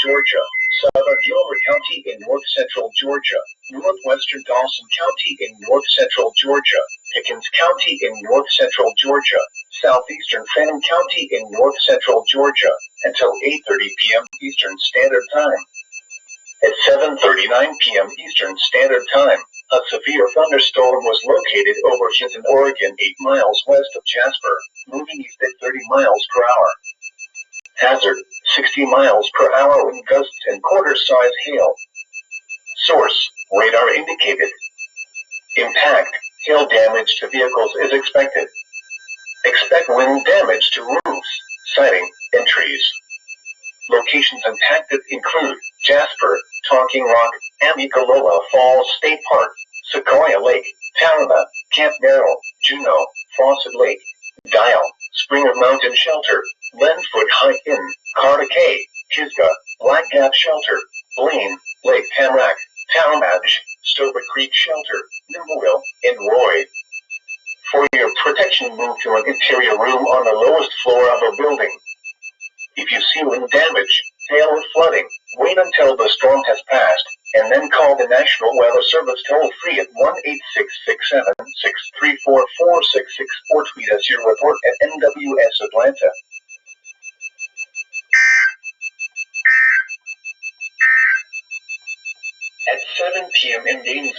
Georgia, southern Gilmer County in north-central Georgia, northwestern Dawson County in north-central Georgia, Pickens County in north-central Georgia, southeastern Fannin County in north-central Georgia, until 8:30 p.m. Eastern Standard Time. At 7:39 p.m. Eastern Standard Time, a severe thunderstorm was located over Hinton, Oregon, 8 miles west of Jasper, moving east at 30 miles per hour. Hazard, 60 miles per hour wind gusts and quarter-size hail. Source, radar indicated. Impact, hail damage to vehicles is expected. Expect wind damage to roofs, siding, and trees. Locations impacted include Jasper, Talking Rock, Amicalola Falls State Park, Sequoia Lake, Tarima, Camp Merrill, Juneau, Fawcett Lake, Dial, Springer Mountain Shelter, Lenfoot Hike Inn, Cartacay, Pisgah, Black Gap Shelter, Blaine, Lake Tamarack, Talmadge, Stover Creek Shelter, Nimbleville, and Roy. For your protection, move to an interior room on the lowest floor of a building. If you see wind damage, hail or flooding, wait until the storm has passed, and then call the National Weather Service toll-free at 1-866-763-4466 or tweet us your report at NWS Atlanta. At 7 p.m. in Gainesville,